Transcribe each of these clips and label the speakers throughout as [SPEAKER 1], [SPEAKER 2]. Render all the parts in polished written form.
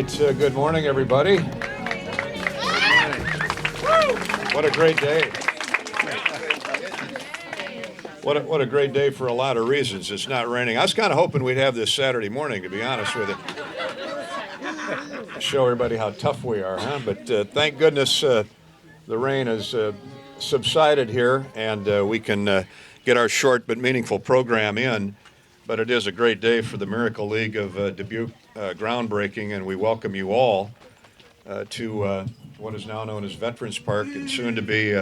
[SPEAKER 1] right, good morning, everybody. What a great day. What a great day for a lot of reasons. It's not raining. I was kind of hoping we'd have this Saturday morning, to be honest with you. Show everybody how tough we are, huh? But thank goodness the rain has subsided here, and we can get our short but meaningful program in. But it is a great day for the Miracle League of Dubuque groundbreaking, and we welcome you all to what is now known as Veterans Park, and soon to be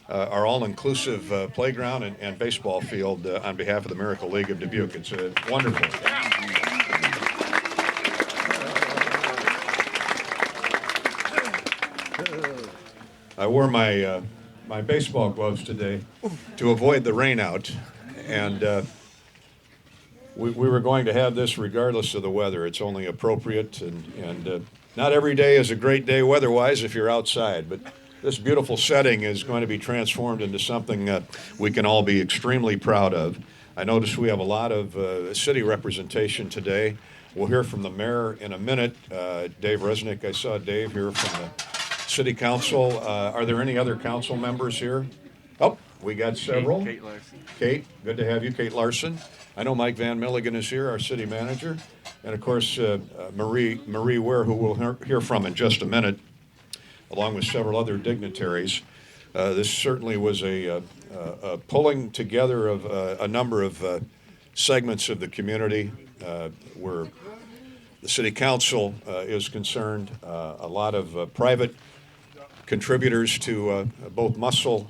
[SPEAKER 1] our all-inclusive playground and baseball field on behalf of the Miracle League of Dubuque. It's wonderful. I wore my baseball gloves today to avoid the rain out, and we were going to have this regardless of the weather. It's only appropriate, and not every day is a great day weather-wise if you're outside, but this beautiful setting is going to be transformed into something we can all be extremely proud of. I notice we have a lot of city representation today. We'll hear from the mayor in a minute. Dave Resnick, I saw Dave here from the city council. Are there any other council members here? Oh, we got several.
[SPEAKER 2] Kate Larson.
[SPEAKER 1] Kate, good to have you, Kate Larson. I know Mike Van Milligan is here, our city manager. And of course, Marie Ware, who we'll hear from in just a minute, along with several other dignitaries. This certainly was a pulling together of a number of segments of the community where the city council is concerned. A lot of private contributors to both muscle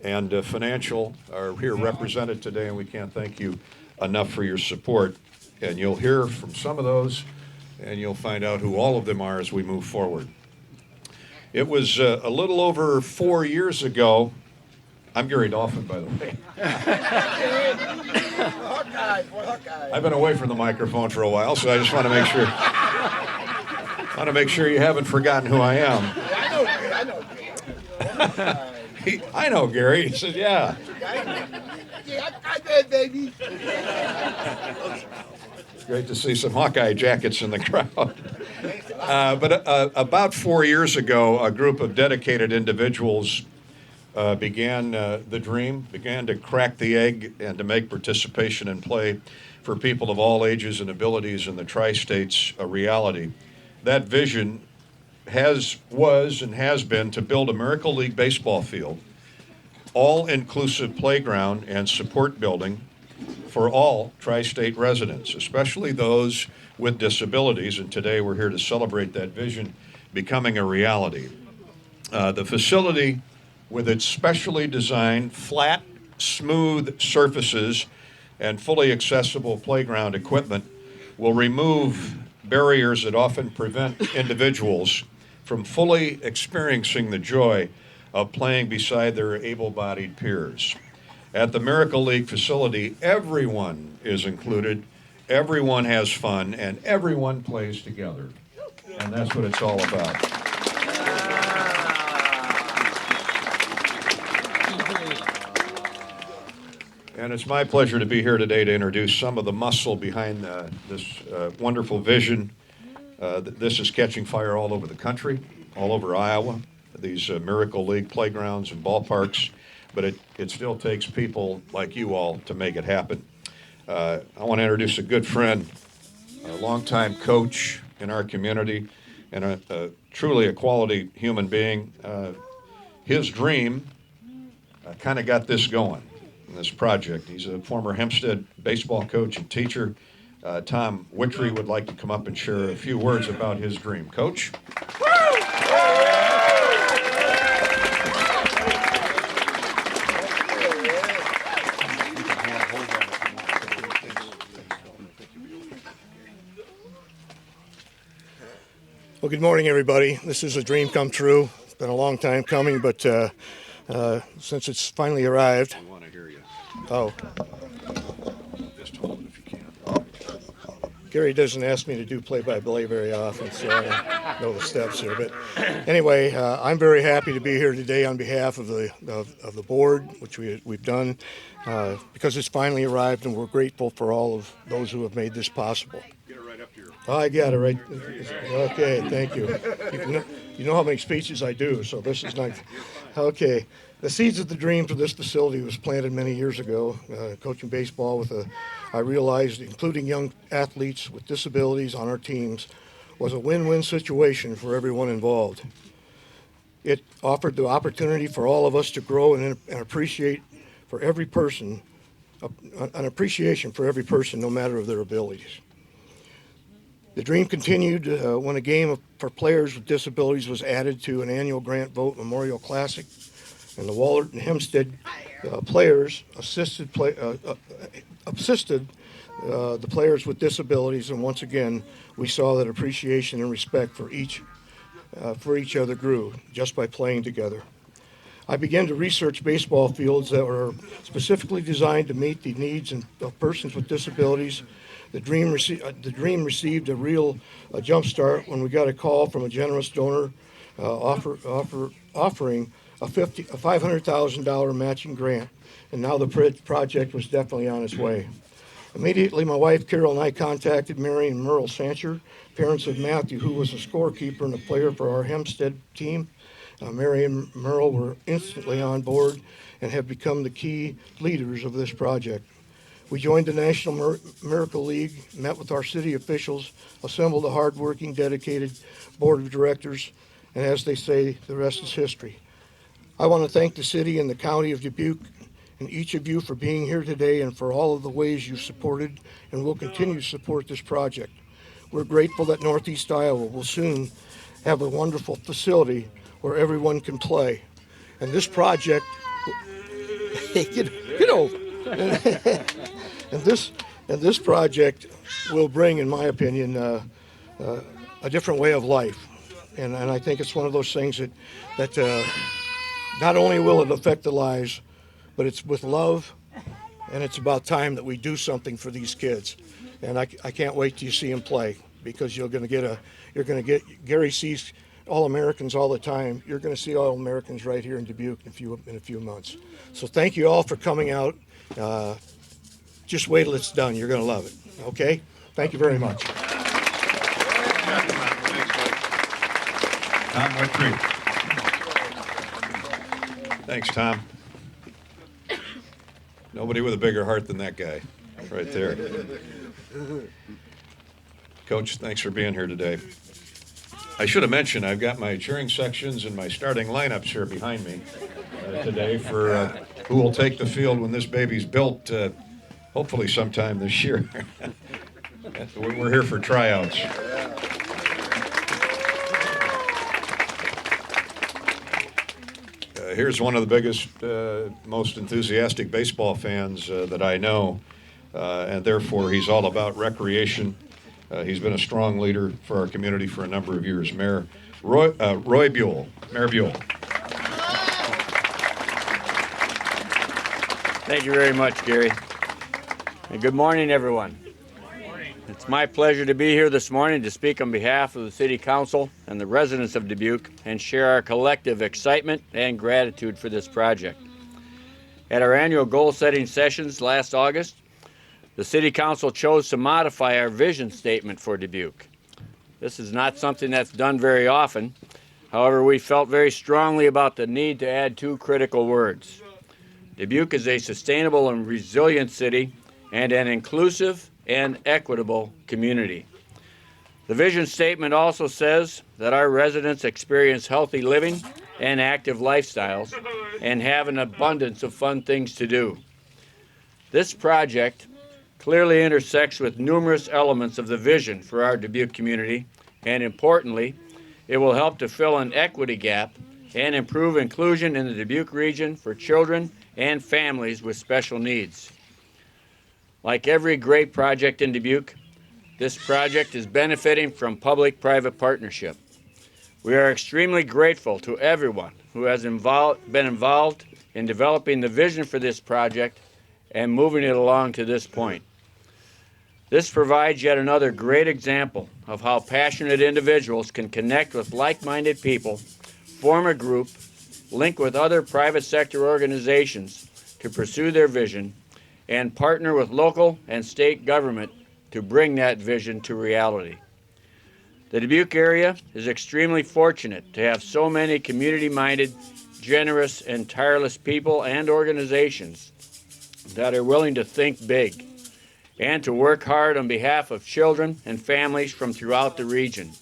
[SPEAKER 1] and financial are here represented today, and we can't thank you enough for your support. And you'll hear from some of those, and you'll find out who all of them are as we move forward. It was a little over 4 years ago. I'm Gary Dolphin, by the way. I've been away from the microphone for a while, so I just want to make sure you haven't forgotten who I am.
[SPEAKER 3] I know.
[SPEAKER 1] I know Gary. He says, yeah.
[SPEAKER 3] I did, baby.
[SPEAKER 1] It's great to see some Hawkeye jackets in the crowd. But about 4 years ago, a group of dedicated individuals began to crack the egg and to make participation and play for people of all ages and abilities in the tri-states a reality. That vision was and has been to build a Miracle League baseball field, all-inclusive playground and support building for all tri-state residents, especially those with disabilities, and today we're here to celebrate that vision becoming a reality. The facility, with its specially designed, flat, smooth surfaces and fully accessible playground equipment, will remove barriers that often prevent individuals from fully experiencing the joy of playing beside their able-bodied peers. At the Miracle League facility, everyone is included, everyone has fun, and everyone plays together. And that's what it's all about. And it's my pleasure to be here today to introduce some of the muscle behind this wonderful vision. This is catching fire all over the country, all over Iowa, these Miracle League playgrounds and ballparks, but it still takes people like you all to make it happen. I want to introduce a good friend, a longtime coach in our community, and truly a quality human being. His dream kind of got this going in this project. He's a former Hempstead baseball coach and teacher. Tom Witry would like to come up and share a few words about his dream. Coach?
[SPEAKER 4] Well, good morning, everybody. This is a dream come true. It's been a long time coming, but since it's finally arrived.
[SPEAKER 1] I want to hear you.
[SPEAKER 4] Oh.
[SPEAKER 1] Just hold it if you can.
[SPEAKER 4] Gary doesn't ask me to do play-by-play very often, so I don't know the steps here. But anyway, I'm very happy to be here today on behalf of the board, which we've done, because it's finally arrived, and we're grateful for all of those who have made this possible.
[SPEAKER 1] Get it right up to your
[SPEAKER 4] Oh, I got it right. Okay, thank you. You know how many speeches I do, so this is nice. Okay. The seeds of the dream for this facility was planted many years ago. Coaching baseball I realized including young athletes with disabilities on our teams was a win-win situation for everyone involved. It offered the opportunity for all of us to grow and appreciate for every person, an appreciation for every person, no matter of their abilities. The dream continued when a game for players with disabilities was added to an annual grant vote Memorial Classic, and the Wahlert and Hempstead players assisted the players with disabilities, and once again, we saw that appreciation and respect for each other grew just by playing together. I began to research baseball fields that were specifically designed to meet the needs of persons with disabilities. The dream received a real jump start when we got a call from a generous donor offering a $500,000 matching grant, and now the project was definitely on its way. Immediately, my wife Carol and I contacted Mary and Merle Sancher, parents of Matthew, who was a scorekeeper and a player for our Hempstead team. Mary and Merle were instantly on board and have become the key leaders of this project. We joined the National Miracle League, met with our city officials, assembled a hardworking, dedicated board of directors, and as they say, the rest is history. I want to thank the city and the county of Dubuque and each of you for being here today and for all of the ways you've supported and will continue to support this project. We're grateful that Northeast Iowa will soon have a wonderful facility where everyone can play. And this project, get over. And this project will bring, in my opinion, a different way of life. And I think it's one of those things that not only will it affect the lives, but it's with love, and it's about time that we do something for these kids. And I can't wait till you see them play, because you're going to get Gary sees All-Americans all the time. You're going to see All-Americans right here in Dubuque in a few months. So thank you all for coming out. Just wait till it's done. You're going to love it. Okay? Thank you very much.
[SPEAKER 1] Tom Whittree. Thanks, Tom. Nobody with a bigger heart than that guy right there. Coach, thanks for being here today. I should have mentioned I've got my cheering sections and my starting lineups here behind me today for who will take the field when this baby's built, hopefully sometime this year. We're here for tryouts. Here's one of the biggest, most enthusiastic baseball fans that I know, and therefore he's all about recreation. He's been a strong leader for our community for a number of years. Mayor Roy Buell. Mayor Buell.
[SPEAKER 2] Thank you very much, Gary. And good morning, everyone. It's my pleasure to be here this morning to speak on behalf of the City Council and the residents of Dubuque and share our collective excitement and gratitude for this project. At our annual goal-setting sessions last August, the City Council chose to modify our vision statement for Dubuque. This is not something that's done very often. However, we felt very strongly about the need to add two critical words. Dubuque is a sustainable and resilient city and an inclusive and equitable community. The vision statement also says that our residents experience healthy living and active lifestyles and have an abundance of fun things to do. This project clearly intersects with numerous elements of the vision for our Dubuque community, and importantly, it will help to fill an equity gap and improve inclusion in the Dubuque region for children and families with special needs. Like every great project in Dubuque, this project is benefiting from public-private partnership. We are extremely grateful to everyone who has been involved in developing the vision for this project and moving it along to this point. This provides yet another great example of how passionate individuals can connect with like-minded people, form a group, link with other private sector organizations to pursue their vision, and partner with local and state government to bring that vision to reality. The Dubuque area is extremely fortunate to have so many community-minded, generous, and tireless people and organizations that are willing to think big and to work hard on behalf of children and families from throughout the region.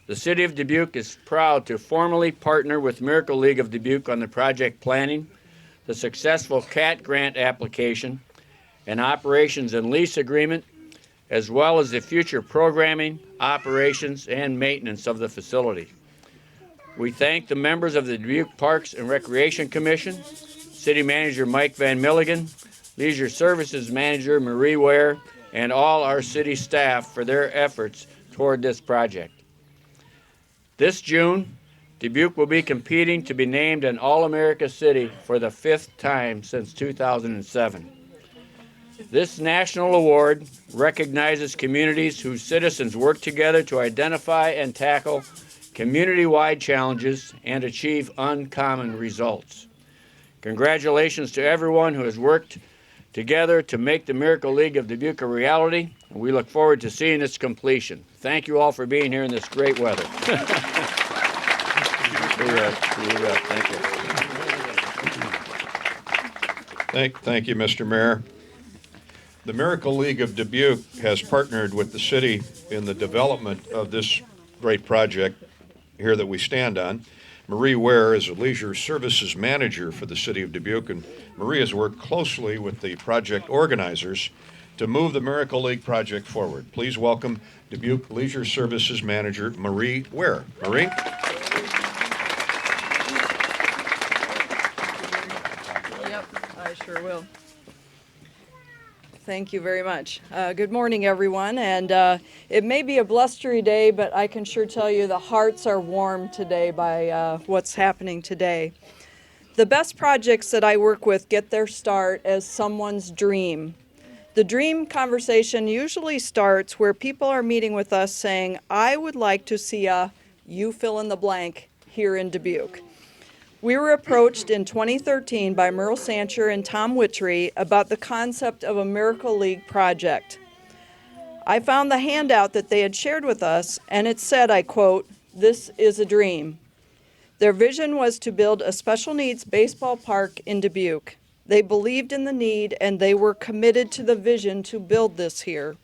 [SPEAKER 2] The City of Dubuque is proud to formally partner with Miracle League of Dubuque on the project planning, the successful CAT grant application, and operations and lease agreement, as well as the future programming, operations, and maintenance of the facility. We thank the members of the Dubuque Parks and Recreation Commission, City Manager Mike Van Milligan, Leisure Services Manager Marie Ware, and all our city staff for their efforts toward this project. This June, Dubuque will be competing to be named an All-America City for the 5th time since 2007. This national award recognizes communities whose citizens work together to identify and tackle community-wide challenges and achieve uncommon results. Congratulations to everyone who has worked together to make the Miracle League of Dubuque a reality, and we look forward to seeing its completion. Thank you all for being here in this great weather. Thank you.
[SPEAKER 1] Thank you, Mr. Mayor. The Miracle League of Dubuque has partnered with the city in the development of this great project here that we stand on. Marie Ware is a leisure services manager for the city of Dubuque, and Marie has worked closely with the project organizers to move the Miracle League project forward. Please welcome Dubuque Leisure Services Manager Marie Ware. Marie?
[SPEAKER 5] Yep, I sure will. Thank you very much. Good morning, everyone. And it may be a blustery day, but I can sure tell you the hearts are warmed today by what's happening today. The best projects that I work with get their start as someone's dream. The dream conversation usually starts where people are meeting with us saying, I would like to see a you fill in the blank here in Dubuque. We were approached in 2013 by Merle Sancher and Tom Witchery about the concept of a Miracle League project. I found the handout that they had shared with us, and it said, I quote, "This is a dream." Their vision was to build a special needs baseball park in Dubuque. They believed in the need, and they were committed to the vision to build this here.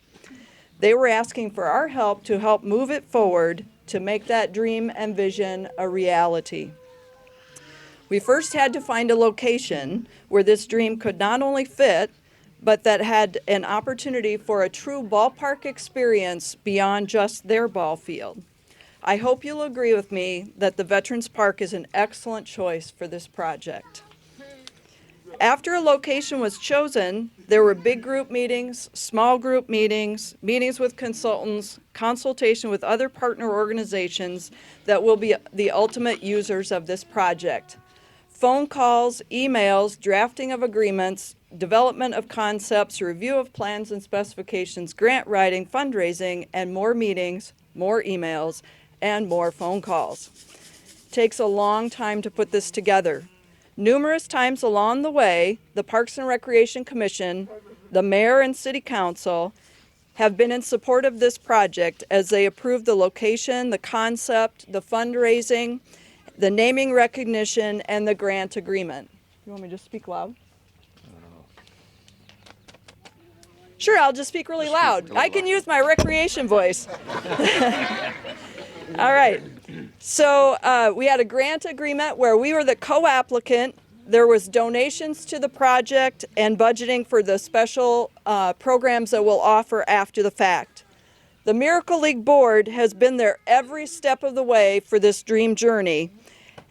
[SPEAKER 5] They were asking for our help to help move it forward to make that dream and vision a reality. We first had to find a location where this dream could not only fit, but that had an opportunity for a true ballpark experience beyond just their ball field. I hope you'll agree with me that the Veterans Park is an excellent choice for this project. After a location was chosen, there were big group meetings, small group meetings, meetings with consultants, consultation with other partner organizations that will be the ultimate users of this project. Phone calls, emails, drafting of agreements, development of concepts, review of plans and specifications, grant writing, fundraising, and more meetings, more emails, and more phone calls. Takes a long time to put this together. Numerous times along the way, the Parks and Recreation Commission, the Mayor and City Council have been in support of this project as they approved the location, the concept, the fundraising, the naming recognition, and the grant agreement. You want me to just speak loud? Sure, I'll just speak really loud. I can use my recreation voice. All right. So we had a grant agreement where we were the co-applicant. There was donations to the project and budgeting for the special programs that we'll offer after the fact. The Miracle League Board has been there every step of the way for this dream journey.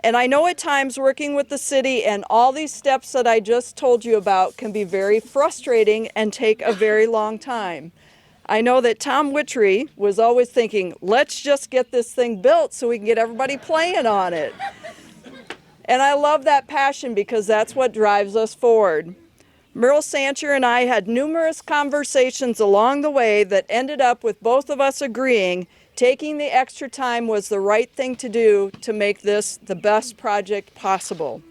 [SPEAKER 5] And I know at times working with the city and all these steps that I just told you about can be very frustrating and take a very long time. I know that Tom Witchery was always thinking, let's just get this thing built so we can get everybody playing on it. And I love that passion because that's what drives us forward. Merle Sancher and I had numerous conversations along the way that ended up with both of us agreeing taking the extra time was the right thing to do to make this the best project possible.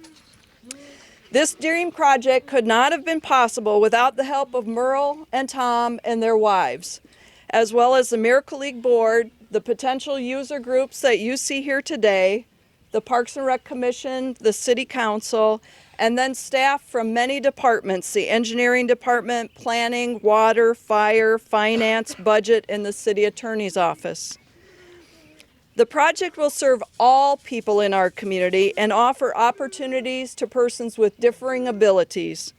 [SPEAKER 5] This dream project could not have been possible without the help of Merle and Tom and their wives, as well as the Miracle League Board, the potential user groups that you see here today, the Parks and Rec Commission, the City Council, and then staff from many departments, the engineering department, planning, water, fire, finance, budget, and the city attorney's office. The project will serve all people in our community and offer opportunities to persons with differing abilities.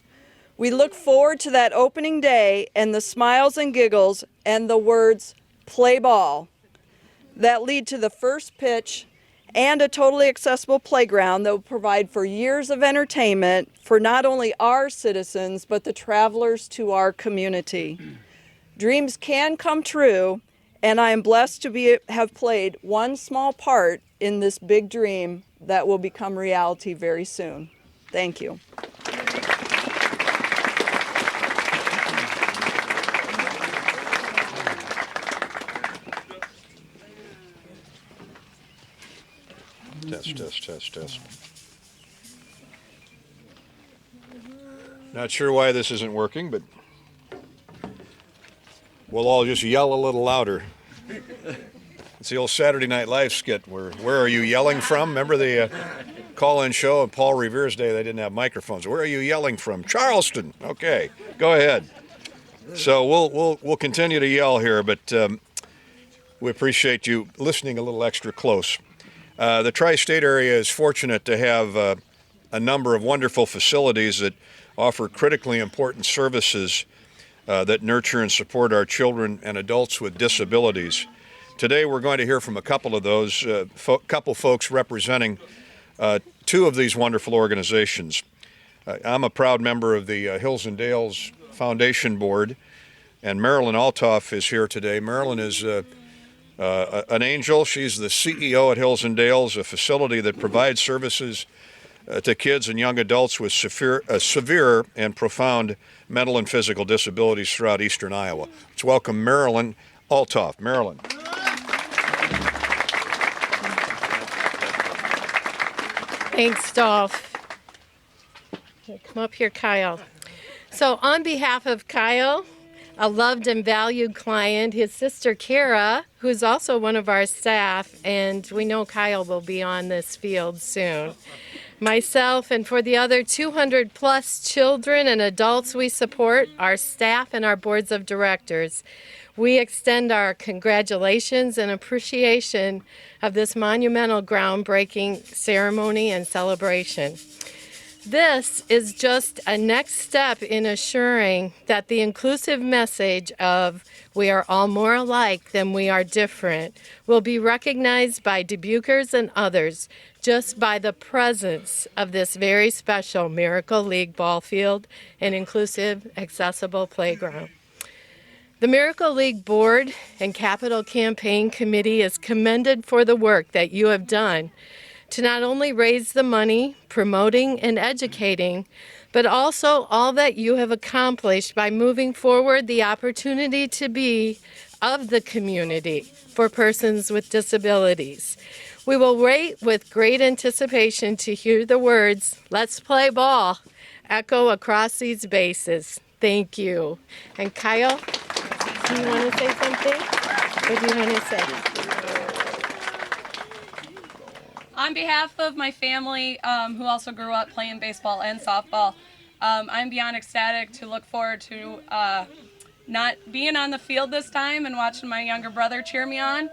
[SPEAKER 5] We look forward to that opening day and the smiles and giggles and the words, "play ball," that lead to the first pitch and a totally accessible playground that will provide for years of entertainment for not only our citizens, but the travelers to our community. Dreams can come true, and I am blessed to have played one small part in this big dream that will become reality very soon. Thank you.
[SPEAKER 1] Test. Not sure why this isn't working, but we'll all just yell a little louder. It's the old Saturday Night Live skit where are you yelling from? Remember the call-in show on Paul Revere's day? They didn't have microphones. Where are you yelling from? Charleston. Okay, go ahead. So we'll continue to yell here, but we appreciate you listening a little extra close. The tri-state area is fortunate to have a number of wonderful facilities that offer critically important services that nurture and support our children and adults with disabilities. Today we're going to hear from a couple of those, couple folks representing two of these wonderful organizations. I'm a proud member of the Hills and Dales Foundation Board, and Marilyn Altoff is here today. Marilyn is an angel. She's the CEO at Hills and Dales, a facility that provides services to kids and young adults with severe and profound mental and physical disabilities throughout eastern Iowa. Let's welcome Marilyn Altoff. Marilyn.
[SPEAKER 6] Thanks, Dolph. Come up here, Kyle. So on behalf of Kyle, a loved and valued client, his sister Kara, who's also one of our staff, and we know Kyle will be on this field soon, myself, and for the other 200 plus children and adults we support, our staff and our boards of directors, we extend our congratulations and appreciation of this monumental groundbreaking ceremony and celebration. This is just a next step in assuring that the inclusive message of "we are all more alike than we are different" will be recognized by Dubuquers and others just by the presence of this very special Miracle League ball field and inclusive, accessible playground. The Miracle League Board and Capital Campaign Committee is commended for the work that you have done to not only raise the money, promoting and educating, but also all that you have accomplished by moving forward the opportunity to be of the community for persons with disabilities. We will wait with great anticipation to hear the words, "Let's play ball," echo across these bases. Thank you. And Kyle, do you want to say something? What do you want to say?
[SPEAKER 7] On behalf of my family, who also grew up playing baseball and softball, I'm beyond ecstatic to look forward to not being on the field this time and watching my younger brother cheer me on,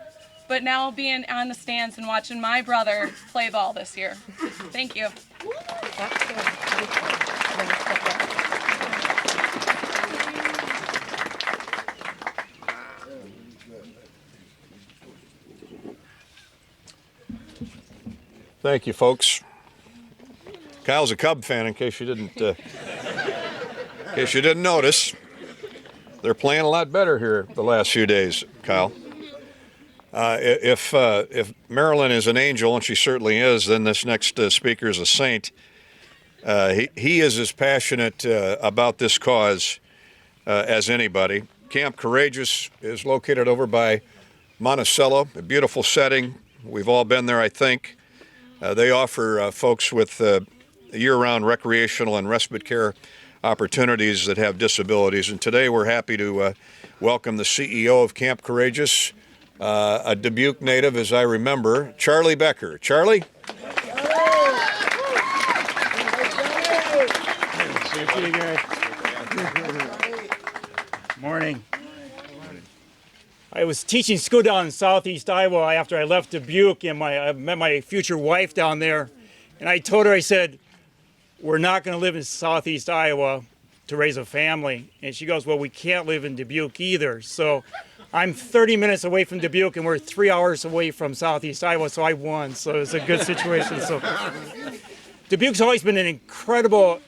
[SPEAKER 7] but now being on the stands and watching my brother play ball this year. Thank you.
[SPEAKER 1] Thank you, folks. Kyle's a Cub fan, in case you didn't notice. They're playing a lot better here the last few days, Kyle. If Marilyn is an angel, and she certainly is, then this next speaker is a saint. He is as passionate about this cause as anybody. Camp Courageous is located over by Monticello, a beautiful setting. We've all been there, I think. They offer folks with year-round recreational and respite care opportunities that have disabilities. And today we're happy to welcome the CEO of Camp Courageous, a Dubuque native, as I remember, Charlie Becker. Charlie?
[SPEAKER 8] Morning. I was teaching school down in southeast Iowa after I left Dubuque, and I met my future wife down there. And I told her, I said, we're not going to live in southeast Iowa to raise a family. And she goes, well, we can't live in Dubuque either. So I'm 30 minutes away from Dubuque, and we're 3 hours away from southeast Iowa, so I won. So it's a good situation. So Dubuque's always been an incredible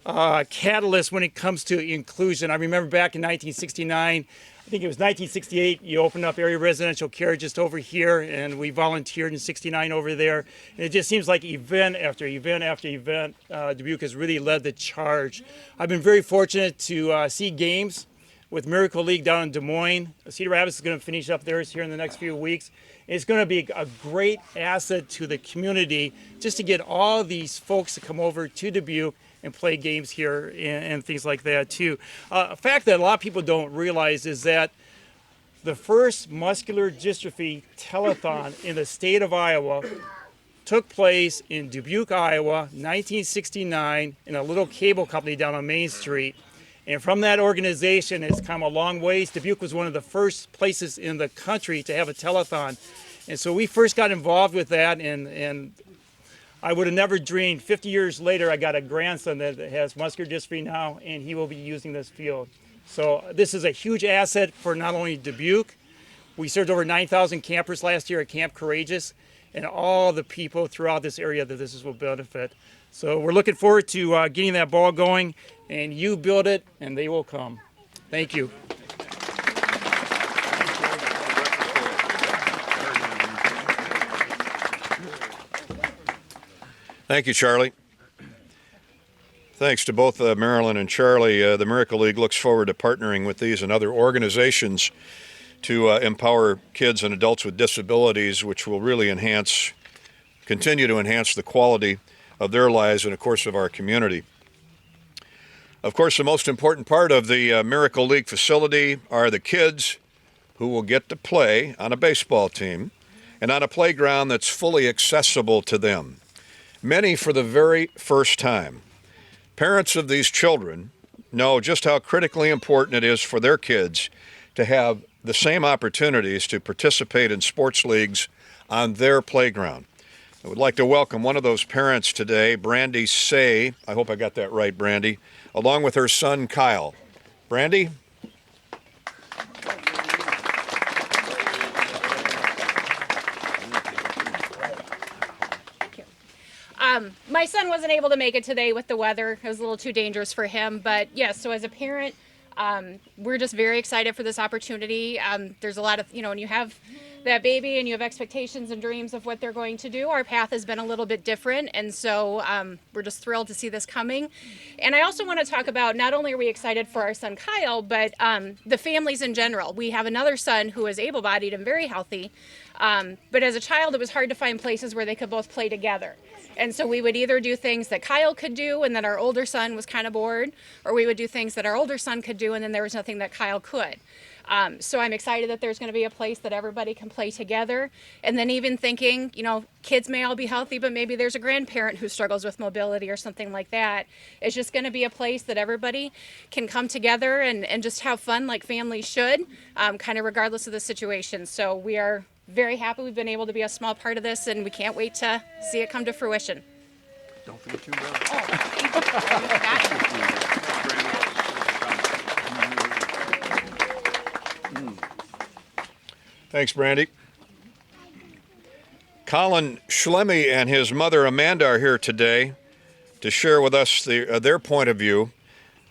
[SPEAKER 8] catalyst when it comes to inclusion. I remember back in 1969, I think it was 1968, you opened up area residential care just over here, and we volunteered in 69 over there. And it just seems like event after event after event, Dubuque has really led the charge. I've been very fortunate to see games with Miracle League down in Des Moines. Cedar Rapids is going to finish up theirs here in the next few weeks. It's going to be a great asset to the community just to get all these folks to come over to Dubuque and play games here and things like that too. A fact that a lot of people don't realize is that the first muscular dystrophy telethon in the state of Iowa took place in Dubuque, Iowa, 1969, in a little cable company down on Main Street. And from that organization, it's come a long ways. Dubuque was one of the first places in the country to have a telethon. And so we first got involved with that, and I would have never dreamed. 50 years later, I got a grandson that has muscular dystrophy now, and he will be using this field. So this is a huge asset for not only Dubuque. We served over 9,000 campers last year at Camp Courageous, and all the people throughout this area that this will benefit. So we're looking forward to getting that ball going, and you build it, and they will come. Thank you.
[SPEAKER 1] Thank you, Charlie. Thanks to both Marilyn and Charlie. The Miracle League looks forward to partnering with these and other organizations to empower kids and adults with disabilities, which will really continue to enhance the quality of their lives and, of course, of our community. Of course, the most important part of the Miracle League facility are the kids who will get to play on a baseball team and on a playground that's fully accessible to them. Many for the very first time. Parents of these children know just how critically important it is for their kids to have the same opportunities to participate in sports leagues on their playground. I would like to welcome one of those parents today, Brandy Say. I hope I got that right, Brandy, along with her son, Kyle. Brandy?
[SPEAKER 9] My son wasn't able to make it today with the weather. It was a little too dangerous for him. But yes, so as a parent, we're just very excited for this opportunity. There's a lot of, when you have that baby and you have expectations and dreams of what they're going to do, our path has been a little bit different. And so we're just thrilled to see this coming. And I also want to talk about, not only are we excited for our son Kyle, but the families in general. We have another son who is able-bodied and very healthy. But as a child, it was hard to find places where they could both play together. And so we would either do things that Kyle could do and then our older son was kind of bored, or we would do things that our older son could do and then there was nothing that Kyle could. So I'm excited that there's going to be a place that everybody can play together. And then even thinking, kids may all be healthy, but maybe there's a grandparent who struggles with mobility or something like that. It's just going to be a place that everybody can come together and just have fun like families should, kind of regardless of the situation. So we are very happy we've been able to be a small part of this, and we can't wait to see it come to fruition.
[SPEAKER 2] Don't forget your brother.
[SPEAKER 1] Thanks, Brandy. Colin Schlemme and his mother Amanda are here today to share with us their point of view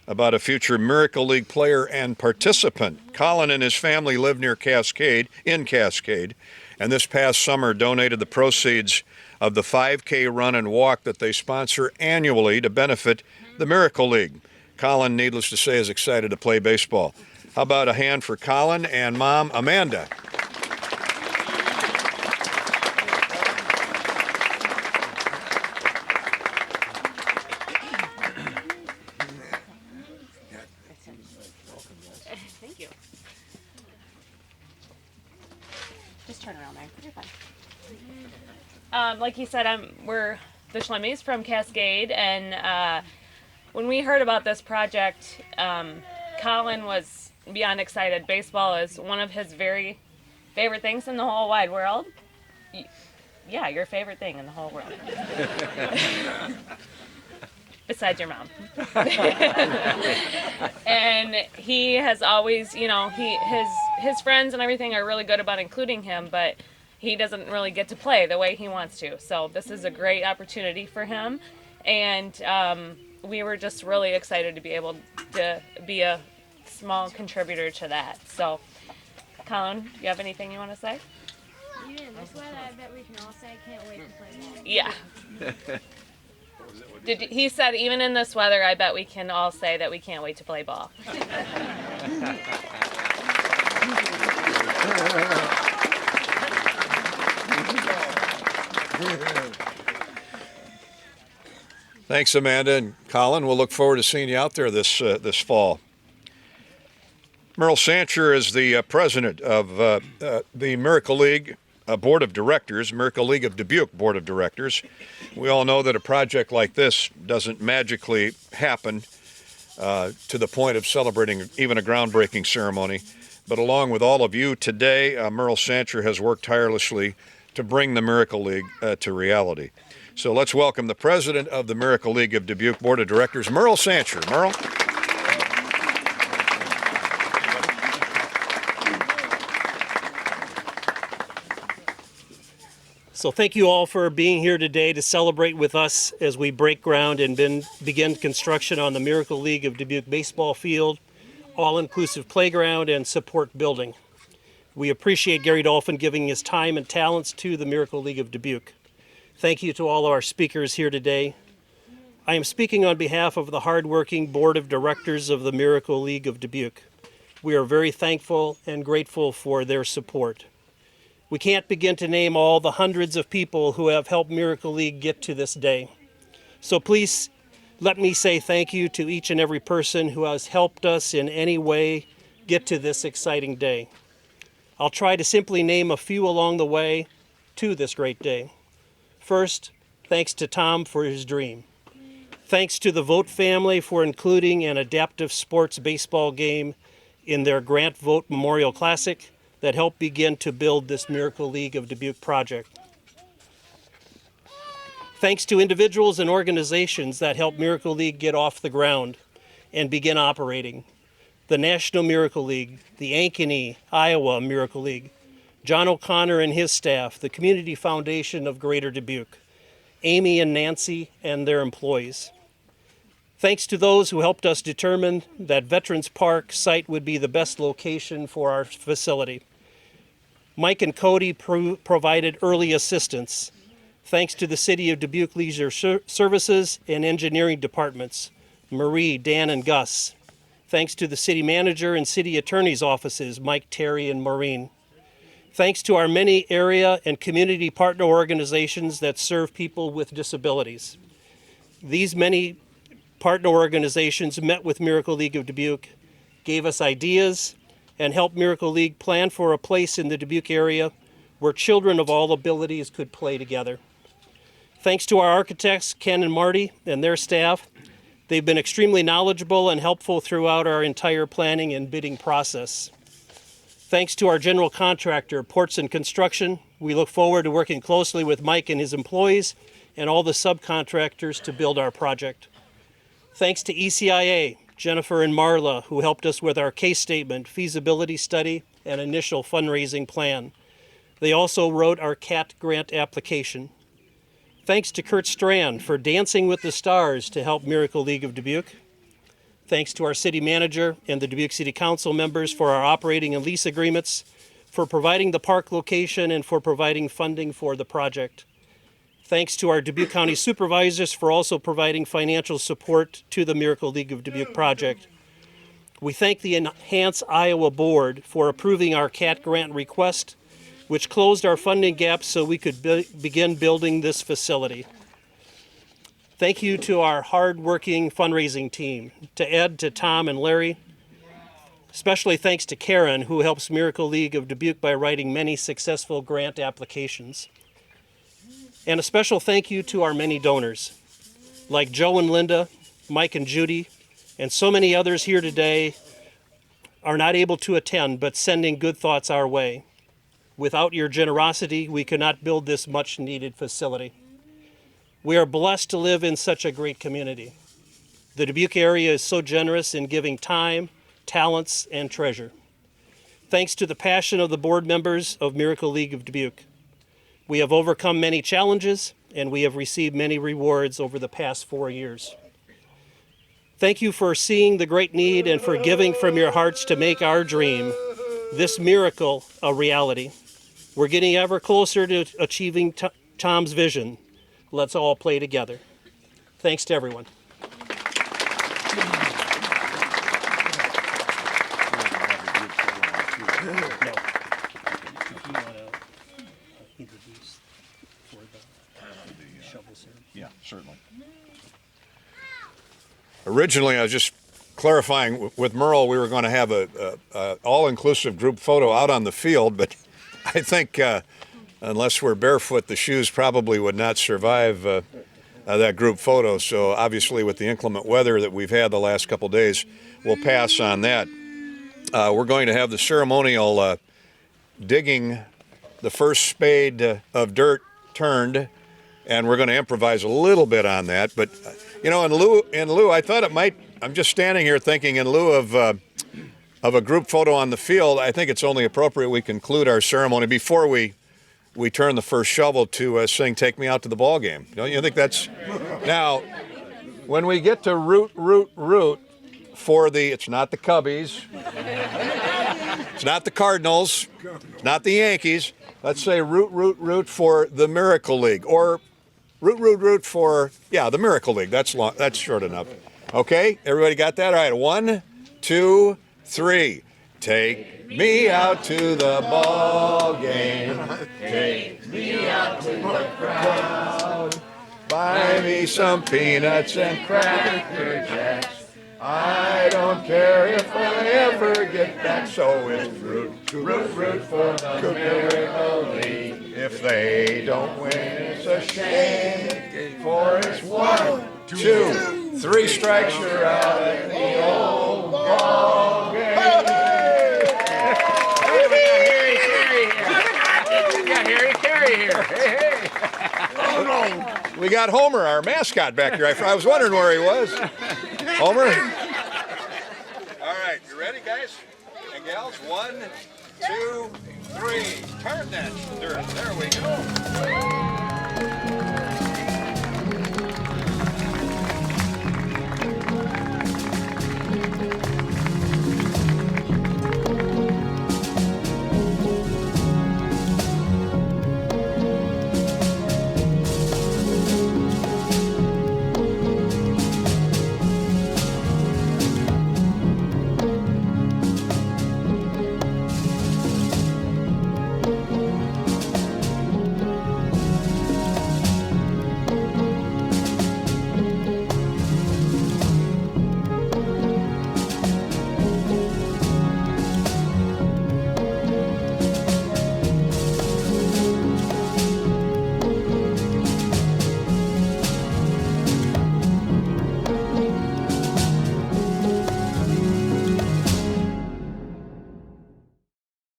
[SPEAKER 1] about a future Miracle League player and participant. Colin and his family live near Cascade, and this past summer donated the proceeds of the 5K run and walk that they sponsor annually to benefit the Miracle League. Colin, needless to say, is excited to play baseball. How about a hand for Colin and Mom Amanda?
[SPEAKER 9] Thank you.
[SPEAKER 10] Just turn around there. You're fine. Like he said, we're the Schlemmies from Cascade, and when we heard about this project, Colin was beyond excited. Baseball is one of his very favorite things in the whole wide world. Yeah, your favorite thing in the whole world. Besides your mom. And he has always, his friends and everything are really good about including him, but he doesn't really get to play the way he wants to. So this is a great opportunity for him. And we were just really excited to be able to be a small contributor to that. So, Colin, you have anything you want to say?
[SPEAKER 11] Yeah, this weather, I bet we can all say can't wait to play ball.
[SPEAKER 10] Yeah. He said, even in this weather, I bet we can all say that we can't wait to play ball.
[SPEAKER 1] Thanks, Amanda and Colin. We'll look forward to seeing you out there this fall. Merle Sancher is the president of the Miracle League Board of Directors, Miracle League of Dubuque Board of Directors. We all know that a project like this doesn't magically happen to the point of celebrating even a groundbreaking ceremony. But along with all of you today, Merle Sancher has worked tirelessly to bring the Miracle League to reality. So let's welcome the president of the Miracle League of Dubuque Board of Directors, Merle Sancher. Merle.
[SPEAKER 12] So thank you all for being here today to celebrate with us as we break ground and begin construction on the Miracle League of Dubuque baseball field, all-inclusive playground, and support building. We appreciate Gary Dolphin giving his time and talents to the Miracle League of Dubuque. Thank you to all of our speakers here today. I am speaking on behalf of the hardworking Board of Directors of the Miracle League of Dubuque. We are very thankful and grateful for their support. We can't begin to name all the hundreds of people who have helped Miracle League get to this day. So please let me say thank you to each and every person who has helped us in any way get to this exciting day. I'll try to simply name a few along the way to this great day. First, thanks to Tom for his dream. Thanks to the Vote family for including an adaptive sports baseball game in their Grant Vote Memorial Classic that helped begin to build this Miracle League of Dubuque project. Thanks to individuals and organizations that helped Miracle League get off the ground and begin operating. The National Miracle League, the Ankeny, Iowa Miracle League, John O'Connor and his staff, the Community Foundation of Greater Dubuque, Amy and Nancy and their employees. Thanks to those who helped us determine that Veterans Park site would be the best location for our facility. Mike and Cody provided early assistance. Thanks to the City of Dubuque Leisure Services and Engineering Departments, Marie, Dan, and Gus. Thanks to the City Manager and City Attorney's offices, Mike, Terry, and Maureen. Thanks to our many area and community partner organizations that serve people with disabilities. These many partner organizations met with Miracle League of Dubuque, gave us ideas, and helped Miracle League plan for a place in the Dubuque area where children of all abilities could play together. Thanks to our architects, Ken and Marty, and their staff, they've been extremely knowledgeable and helpful throughout our entire planning and bidding process. Thanks to our general contractor, Ports and Construction, we look forward to working closely with Mike and his employees and all the subcontractors to build our project. Thanks to ECIA, Jennifer and Marla, who helped us with our case statement, feasibility study, and initial fundraising plan. They also wrote our CAT grant application. Thanks to Kurt Strand for Dancing with the Stars to help Miracle League of Dubuque. Thanks to our city manager and the Dubuque City Council members for our operating and lease agreements, for providing the park location and for providing funding for the project. Thanks to our Dubuque County supervisors for also providing financial support to the Miracle League of Dubuque project. We thank the Enhance Iowa Board for approving our CAT grant request, which closed our funding gaps so we could begin building this facility. Thank you to our hard-working fundraising team, to Ed, to Tom, and Larry. Especially thanks to Karen, who helps Miracle League of Dubuque by writing many successful grant applications. And a special thank you to our many donors, like Joe and Linda, Mike and Judy, and so many others here today are not able to attend, but sending good thoughts our way. Without your generosity, we could not build this much needed facility. We are blessed to live in such a great community. The Dubuque area is so generous in giving time, talents, and treasure. Thanks to the passion of the board members of Miracle League of Dubuque, we have overcome many challenges and we have received many rewards over the past 4 years. Thank you for seeing the great need and for giving from your hearts to make our dream, this miracle, a reality. We're getting ever closer to achieving Tom's vision. Let's all play together. Thanks to everyone.
[SPEAKER 1] Yeah, certainly. Originally, I was just clarifying with Merle, we were going to have a all-inclusive group photo out on the field, but I think unless we're barefoot, the shoes probably would not survive that group photo. So obviously, with the inclement weather that we've had the last couple days, we'll pass on that. We're going to have the ceremonial digging the first spade of dirt turned, and we're going to improvise a little bit on that. But you know, in lieu, I thought it might. I'm just standing here thinking, in lieu of a group photo on the field, I think it's only appropriate we conclude our ceremony before we turn the first shovel to sing "Take Me Out to the Ball Game." Don't you think that's now? When we get to root for the, it's not the Cubbies, it's not the Cardinals, it's not the Yankees. Let's say root for the Miracle League, or root for, yeah, the Miracle League. That's long, that's short enough. Okay, everybody got that? All right, 1, 2, 3. Take me out to the ball game. Take me out to the crowd. Buy me some peanuts and Cracker Jacks. I don't care if I ever get back. So it's root for the Miracle League. If they don't win, it's a shame. For it's 1, 2, 3 strikes, you're out at the old ball game.
[SPEAKER 2] Hey, we got Harry Carey here. Hey.
[SPEAKER 1] Oh, no. We got Homer, our mascot, back here. I was wondering where he was. Homer? All right, you ready, guys and gals? 1, 2, 3. Turn that dirt. There we go.